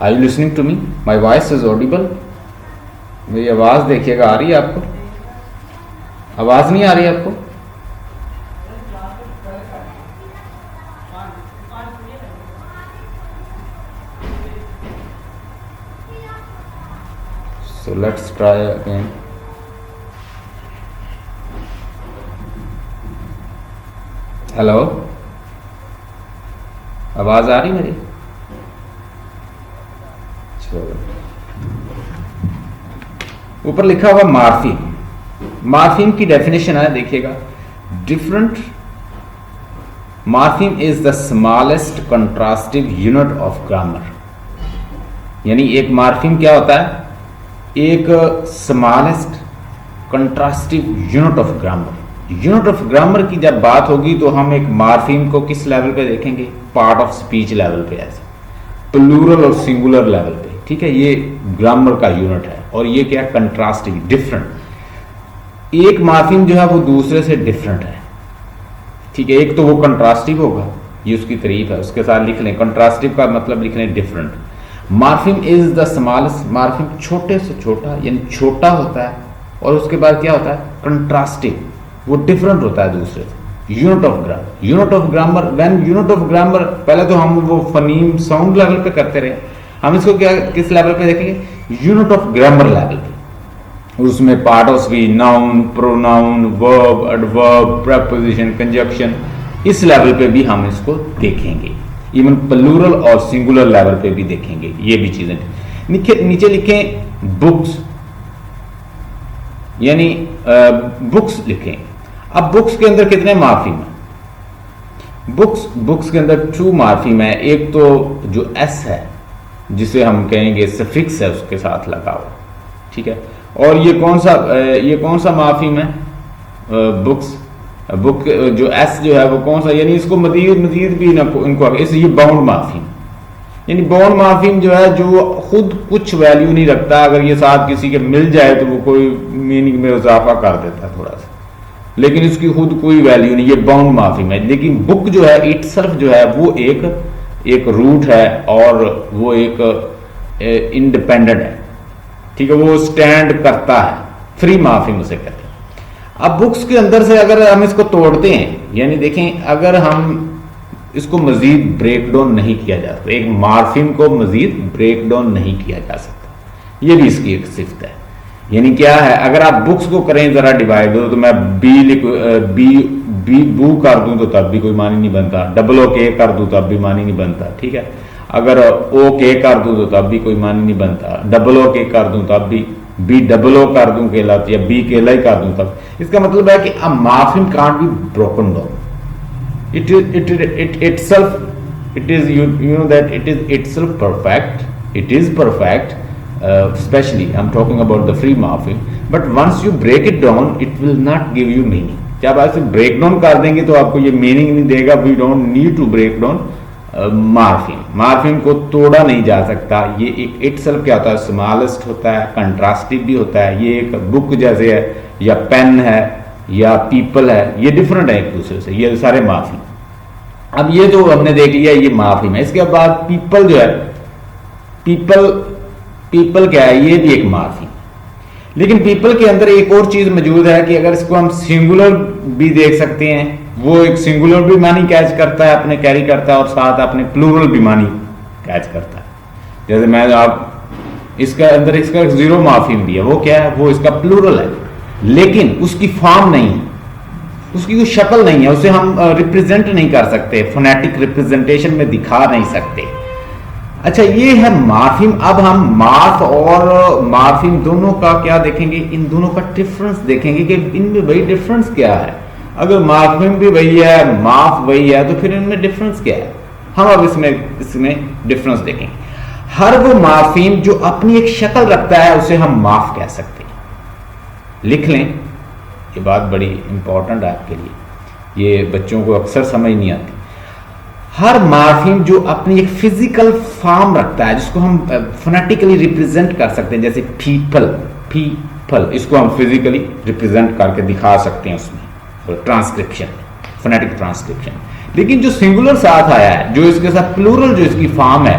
Are you listening to me? My voice is audible? मेरी आवाज़ देखिएगा, आ रही है आपको? आवाज़ नहीं आ रही है आपको? So let's try again. Hello? आवाज़ आ रही मेरी? ऊपर लिखा हुआ मार्फिम. मार्फिम की डेफिनेशन है, देखिएगा. Different morpheme is the smallest contrastive unit of grammar. यानी एक मार्फिम क्या होता है? एक smallest contrastive unit of grammar. Unit of grammar की जब बात होगी तो हम एक मार्फिम को किस लेवल पे देखेंगे? पार्ट ऑफ स्पीच लेवल पे, ऐसे प्लूरल और सिंगुलर लेवल पे. ठीक है, ये ग्रामर का यूनिट है. और ये क्या? कंट्रास्टिव, डिफरेंट. एक मार्फिम जो है वो दूसरे से डिफरेंट है. ठीक है, एक तो वो कंट्रास्टिव होगा, ये उसकी तारीफ है, उसके साथ लिख लें. कंट्रास्टिव का मतलब लिख लें different. Morpheme is the smallest. Morpheme छोटे से छोटा, यानी छोटा होता है. और उसके बाद क्या होता है? कंट्रास्टिव, वो डिफरेंट होता है दूसरे से. Unit of grammar. Unit of grammar, when unit of grammar, पहले तो हम वो फनीम साउंड लेवल पे करते रहे, हम इसको क्या किस लेवल पे देखेंगे? यूनिट ऑफ ग्रामर लेवल पे. उसमें part of speech, noun, pronoun, verb, adverb, preposition, conjunction, इस लेवल पे भी हम इसको देखेंगे. इवन प्लूरल और सिंगुलर लेवल पे भी देखेंगे. ये भी चीजें नीचे लिखें बुक्स, यानी बुक्स लिखें. अब बुक्स के अंदर कितने मार्फिम है? बुक्स के अंदर 2 मार्फिम है. एक तो जो एस है, जिसे हम कहेंगे सफिक्स है, उसके साथ लगा हुआ. ठीक है. और ये कौन सा मार्फिम है? बुक्स. बुक जो एस जो है वो कौन सा, यानी इसको मजीद भी इनको ये बाउंड मार्फिम. यानी बाउंड मार्फिम जो है, जो खुद कुछ वैल्यू नहीं रखता, अगर ये साथ किसी के मिल जाए तो वो कोई मीनिंग में इजाफा कर देता है थोड़ा सा, लेकिन इसकी खुद कोई वैल्यू नहीं. ये बाउंड मार्फिम है. लेकिन बुक जो है इटसेल्फ जो है वो एक रूट है, और वो एक इंडिपेंडेंट है. ठीक है, वो स्टैंड करता है. फ्री मार्फिम उसे कहते हैं. अब बुक्स के अंदर से अगर हम इसको तोड़ते हैं, यानी देखें, अगर हम इसको मजीद ब्रेक डाउन नहीं किया जा सकता, एक मार्फिम को मजीद ब्रेक डाउन नहीं किया जा सकता. ये भी इसकी एक सिफ्त है. यानी क्या है? अगर आप बुक्स को करें जरा डिवाइड, तो मैं बी बू कर दूं तो तब भी कोई मानी नहीं बनता. डबल ओ के कर दूं तब भी मानी नहीं बनता. ठीक है. अगर ओ के कर दूं तो तब भी कोई मानी नहीं बनता. डबल ओ के कर दूं तब भी, बी डबल ओ कर दूं केला, या बी केला ही कर दूं तब. इसका मतलब है कि a morpheme can't be broken down. it itself, it is you know that it is itself perfect. It is perfect, especially I'm talking about the free morpheme. But once you break it down, it will not give you meaning. जब आप इसे break down कर देंगे तो आपको ये meaning नहीं देगा. We don't need to break down morpheme. Morpheme को तोड़ा नहीं जा सकता. ये एक इटसेल्फ क्या होता है? स्मॉलेस्ट होता है, कंट्रास्टिव भी होता है. ये एक बुक जैसे है, या पेन है, या पीपल है, ये डिफरेंट है एक दूसरे से. ये सारे मार्फिम. अब ये जो हमने देख लिया ये मार्फिम है. इसके बाद पीपल जो है, पीपल क्या है? ये भी एक मार्फिम. लेकिन पीपल के अंदर एक और चीज मौजूद है कि अगर इसको हम सिंगुलर भी देख सकते हैं, वो एक सिंगुलर भी मानी कैच करता है, अपने कैरी करता है, और साथ अपने प्लूरल भी मानी कैच करता है. जैसे मैं आप इसके अंदर इसका 0 मार्फिम भी है. वो क्या है? वो इसका प्लूरल है, लेकिन उसकी फॉर्म नहीं है, उसकी कोई शक्ल नहीं है, उसे हम रिप्रेजेंट नहीं कर सकते, फोनेटिक रिप्रेजेंटेशन में दिखा नहीं सकते. अच्छा, ये है मार्फिम. अब हम मार्फ और मार्फिम दोनों का क्या देखेंगे? इन दोनों का डिफरेंस देखेंगे कि इनमें वही डिफरेंस क्या है. अगर मार्फिम भी वही है, मार्फ वही है, तो फिर इनमें डिफरेंस क्या है? हम अब इसमें डिफरेंस देखेंगे. हर वो मार्फिम जो अपनी एक शक्ल रखता है उसे हम मार्फ कह सकते हैं. लिख लें, ये बात बड़ी इंपॉर्टेंट है आपके लिए, ये बच्चों को अक्सर समझ नहीं आती. हर मार्फिम जो अपनी एक फिजिकल फॉर्म रखता है, जिसको हम फोनेटिकली रिप्रेजेंट कर सकते हैं, जैसे पीपल, इसको हम फिजिकली रिप्रेजेंट करके दिखा सकते हैं उसमें ट्रांसक्रिप्शन, फोनेटिक ट्रांसक्रिप्शन. लेकिन जो सिंगुलर साथ आया है, जो इसके साथ प्लूरल जो इसकी फॉर्म है,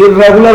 irregular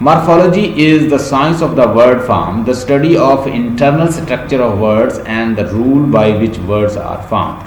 Morphology is the science of the word form, the study of internal structure of words and the rule by which words are formed.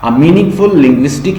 a meaningful linguistic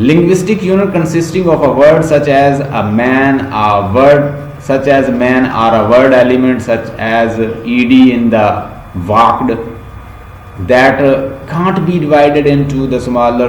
Linguistic unit consisting of a word such as a man, a word such as man, or a word element such as ed in the walked. that can't be divided into the smaller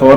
4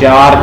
4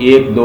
1 2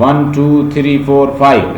1 2 3 4 5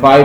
5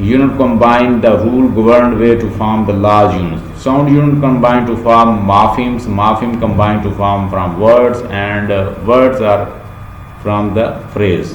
unit combine the rule governed way to form the large units. Sound unit combine to form morphemes, morpheme combine to form from words, and words are from the phrase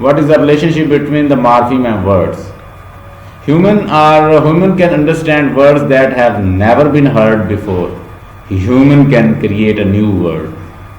What is the relationship between the morpheme and words? Human can understand words that have never been heard before. Human can create a new word.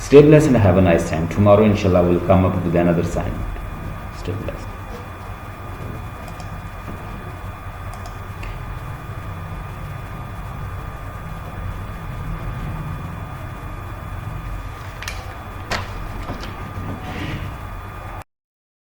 Stay blessed and have a nice time. Tomorrow inshallah we'll come up with another assignment. Stay blessed.